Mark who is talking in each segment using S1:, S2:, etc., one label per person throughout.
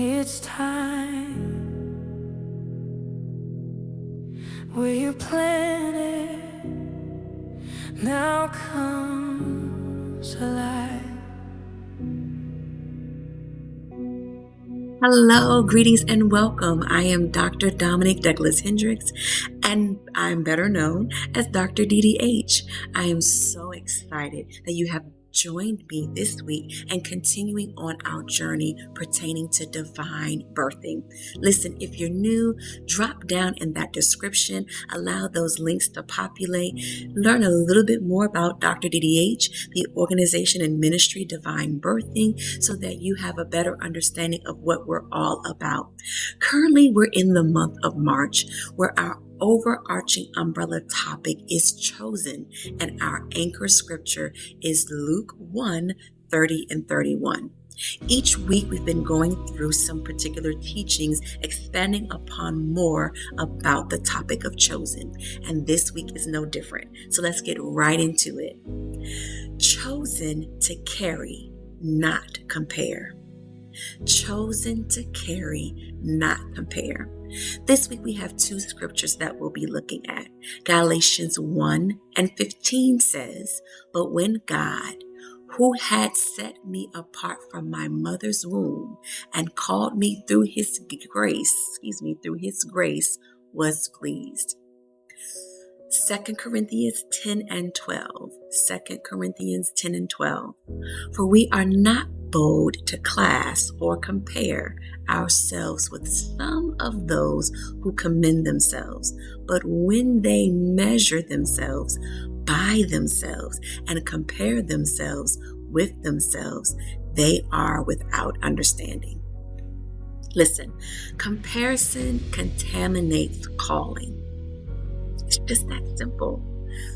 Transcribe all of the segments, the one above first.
S1: It's time where you planted now comes alive.
S2: Hello, greetings and welcome. I am Dr. Dominique Douglas Hendricks, and I'm better known as Dr. DDH. I am so excited that you have joined me this week and continuing on our journey pertaining to divine birthing. Listen, if you're new, drop down in that description, allow those links to populate, learn a little bit more about Dr. DDH, the organization and ministry Divine Birthing, so that you have a better understanding of what we're all about. Currently, we're in the month of March, where our overarching umbrella topic is chosen, and our anchor scripture is Luke 1:30 and 31. Each week we've been going through some particular teachings, expanding upon more about the topic of chosen, and this week is no different. So let's get right into it. Chosen to carry, not compare. Chosen to carry, not compare. This week we have two scriptures that we'll be looking at. Galatians 1:15 says, "But when God, who had set me apart from my mother's womb and called me through his grace, was pleased." 2 Corinthians 10:12. 2 Corinthians 10:12. "For we are not bold to class or compare ourselves with some of those who commend themselves, but when they measure themselves by themselves and compare themselves with themselves, they are without understanding." Listen, comparison contaminates calling. It's just that simple.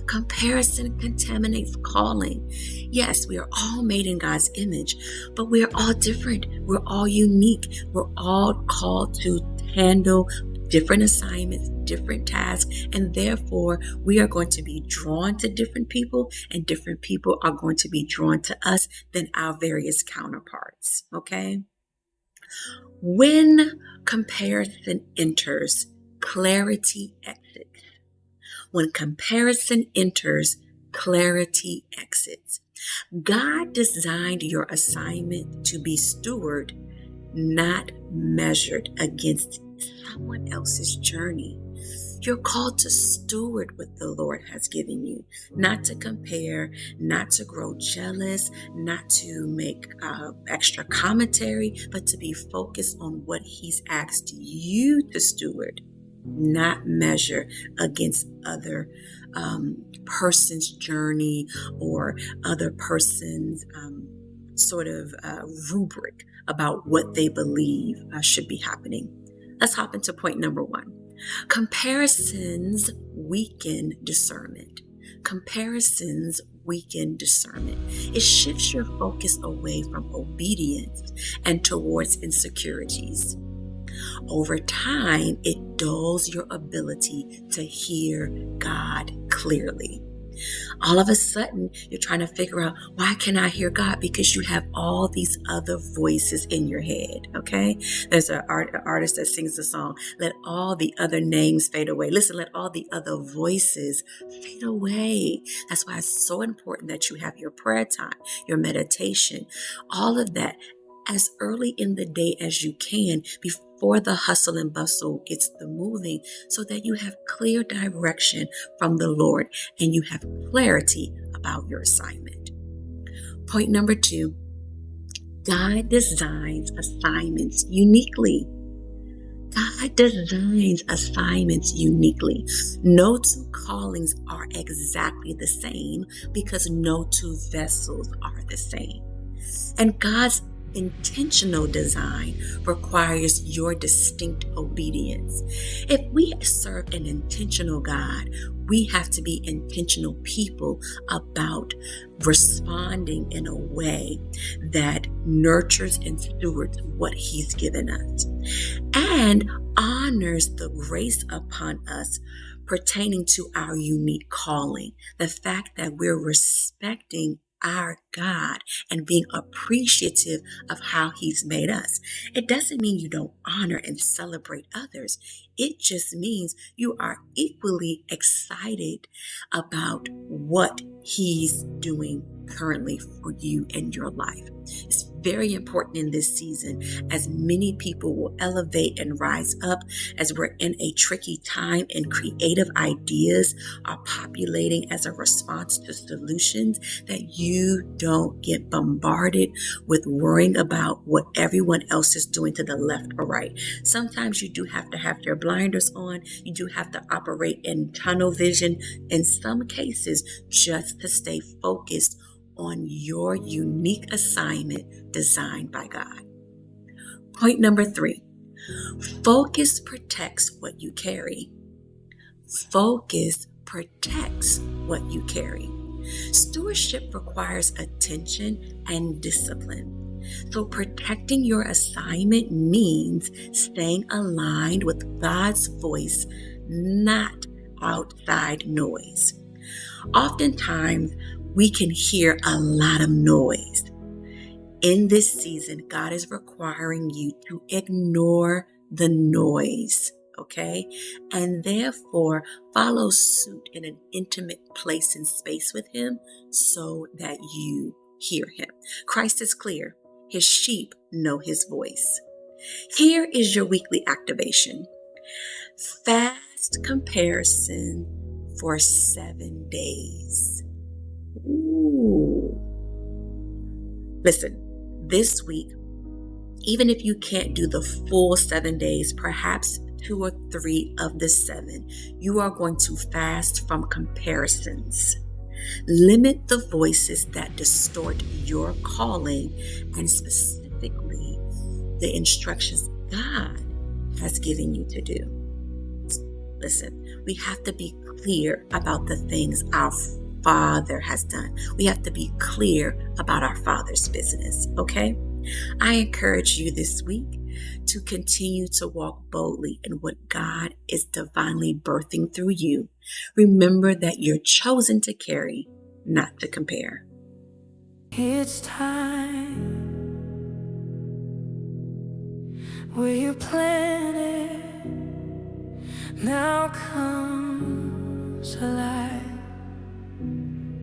S2: Comparison contaminates calling. Yes, we are all made in God's image, but we are all different. We're all unique. We're all called to handle different assignments, different tasks, and therefore we are going to be drawn to different people, and different people are going to be drawn to us than our various counterparts, okay? When comparison enters, clarity exits. When comparison enters, clarity exits. God designed your assignment to be steward, not measured against someone else's journey. You're called to steward what the Lord has given you, not to compare, not to grow jealous, not to make extra commentary, but to be focused on what He's asked you to steward, not measure against other person's journey or other person's rubric about what they believe should be happening. Let's hop into point number 1. Comparisons weaken discernment. Comparisons weaken discernment. It shifts your focus away from obedience and towards insecurities. Over time, it dulls your ability to hear God clearly. All of a sudden, you're trying to figure out, why can I hear God? Because you have all these other voices in your head, okay? There's an artist that sings the song, "Let all the other names fade away." Listen, let all the other voices fade away. That's why it's so important that you have your prayer time, your meditation, all of that as early in the day as you can before the hustle and bustle gets the moving, so that you have clear direction from the Lord and you have clarity about your assignment. Point number 2, God designs assignments uniquely. God designs assignments uniquely. No two callings are exactly the same because no two vessels are the same. And God's intentional design requires your distinct obedience. If we serve an intentional God, we have to be intentional people about responding in a way that nurtures and stewards what He's given us and honors the grace upon us pertaining to our unique calling. The fact that we're respecting our God and being appreciative of how He's made us. It doesn't mean you don't honor and celebrate others. It just means you are equally excited about what He's doing currently for you and your life. It's very important in this season as many people will elevate and rise up as we're in a tricky time and creative ideas are populating as a response to solutions, that you don't get bombarded with worrying about what everyone else is doing to the left or right. Sometimes you do have to have your blinders on. You do have to operate in tunnel vision in some cases just to stay focused on your unique assignment designed by God. Point number 3, focus protects what you carry. Focus protects what you carry. Stewardship requires attention and discipline. So protecting your assignment means staying aligned with God's voice, not outside noise. Oftentimes, we can hear a lot of noise. In this season, God is requiring you to ignore the noise, okay? And therefore, follow suit in an intimate place and space with Him so that you hear Him. Christ is clear. His sheep know His voice. Here is your weekly activation. Fast comparison for 7 days. Ooh. Listen, this week, even if you can't do the full 7 days, perhaps 2 or 3 of the 7, you are going to fast from comparisons. Limit the voices that distort your calling and specifically the instructions God has given you to do. Listen, we have to be clear about the things our Father has done. We have to be clear about our Father's business, okay? I encourage you this week to continue to walk boldly in what God is divinely birthing through you. Remember that you're chosen to carry, not to compare.
S1: It's time where you planted now comes alive.